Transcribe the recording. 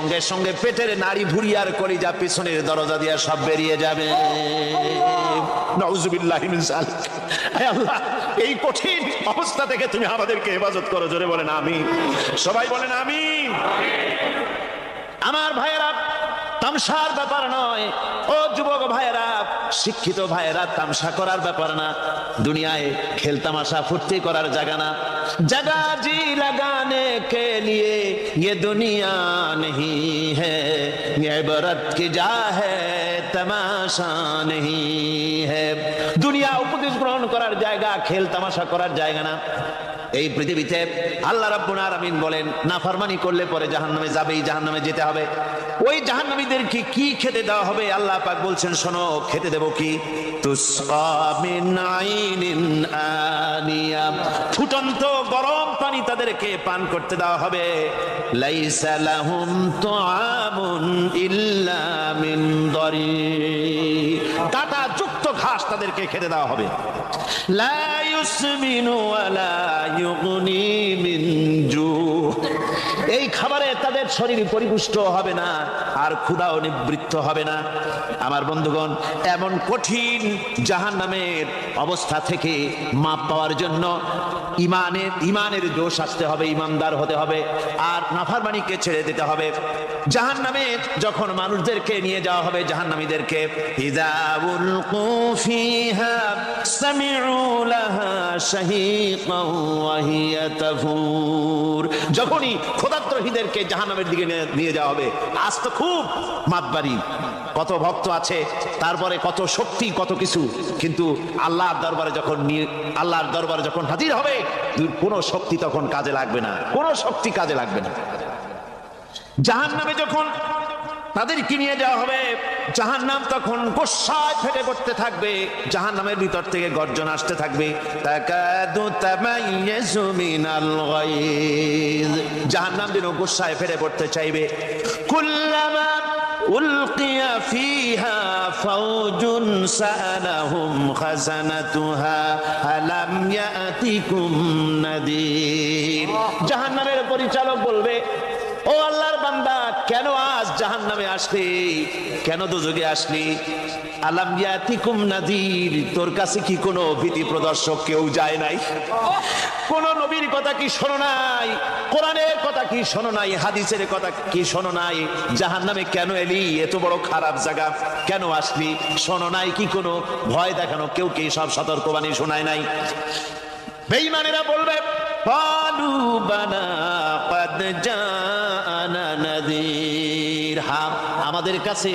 সঙ্গে সঙ্গে পেটের নাড়ি ভুঁড়ি আর কলিজা পিছনের দরজা দিয়ে সব বেরিয়ে যাবে। নাউজুবিল্লাহি মিন যালিক। হে আল্লাহ, এই কঠিন অবস্থা থেকে তুমি আমাদেরকে হেফাজত করো। জোরে বলেন আমিন। সবাই বলেন আমিন। আমার ভাইয়েরা, তামসার ব্যাপার নয়। ও যুবক ভাইয়েরা, শিক্ষিত ভাইয়েরা, তামসা করার ব্যাপার না। দুনিয়ায় খেল তামাশা ফুর্তি করার জায়গা না। जगह जी लगाने के लिए ये दुनिया नहीं है, ये इबरत की जा है, तमाशा नहीं है। दुनिया उपदेश ग्रहण करार जायगा, खेल तमाशा करार जायगा ना। এই পৃথিবীতে আল্লাহ রাব্বুল আলামিন বলেন, নাফরমানি করলে পরে জাহান্নামে যাবেই, জাহান্নামে যেতে হবে। ওই জাহান্নামীদেরকে কি খেতে দেওয়া হবে? আল্লাহ পাক বলছেন, শোনো, খেতে দেব কি? তুসকা মিন আইনিন আনিয়া, ফুটন্ত গরম পানি তাদেরকে পান করতে দেওয়া হবে। লাইসা লাহুম তুআমুন ইল্লা মিন দারি, কাঁটা যুক্ত ঘাস তাদেরকে খেতে দেওয়া হবে। লা ইউসমিনু ওয়ালা ইউগনি মিন জু, এই খাবারে তাদের শরীর পরিপুষ্ট হবে না আর ক্ষুধাও নিবৃত্ত হবে না। আমার বন্ধুগণ, এমন কঠিন জাহান্নামের অবস্থা থেকে মাপ পাওয়ার জন্য ইমানের জোশ আসতে হবে, ইমানদার হতে হবে, আর নাফরমানিকে ছেড়ে দিতে হবে। জাহান্নামে যখন মানুষদেরকে নিয়ে যাওয়া হবে, জাহান্নামীদেরকে, ইযা উলকু ফিহা সামিউ লাহা শাহীকান ওয়া হিয়া তাফুর, যখনই ক্ষুধার্তহীনদেরকে জাহান্নামের দিকে নিয়ে যাওয়া হবে, আজ তো খুব মাতবাড়ি, কত ভক্ত আছে, তারপরে কত শক্তি, কত কিছু, কিন্তু আল্লাহর দরবারে যখন হাজির হবে, কোনো শক্তি তখন কাজে লাগবে না, কোনো শক্তি কাজে লাগবে না। জাহান্নামে যখন তাদেরকে নিয়ে যাওয়া হবে, জাহান্নাম তখন গোসায় ফেটে পড়তে থাকবে, জাহান্নামের ভিতর থেকে গর্জন আসতে থাকবে, তাকাদু তামাইয়াজু মিনাল গায়জ, জাহান্নাম যেন গোসায় ফেটে পড়তে চাইবে। কুল্লামা উলকিয়া ফিহা ফাওজুন সাআলাহুম খাজানাতুহা আলাম ইয়াতিকুম নাদির, জাহান্নামের পরিচালক বলবে, ও আল্লাহর বান্দা, কেন আজ জাহান্নামে আসলি, কেন দোজখে আসলি? আলাম ইয়াতিকুম নাদির, তোর কাছে কি কোনো ভীতি প্রদর্শক কেউ যায় নাই? কোন নবীর কথা কি শোনো নাই? কোরআনের কথা কি শোনো নাই? হাদিসের কথা কি শোনো নাই? জাহান্নামে কেন এলি? এত বড় খারাপ জায়গা কেন আসলি? শোনো নাই কি? কোনো ভয় দেখানো কেউ কি সব সতর্কবাণী শোনায় নাই? বেঈমানেরা বলবে, ক্বালু বালা ক্বাদ জাআনা নাযীর, হ্যাঁ, আমাদের কাছে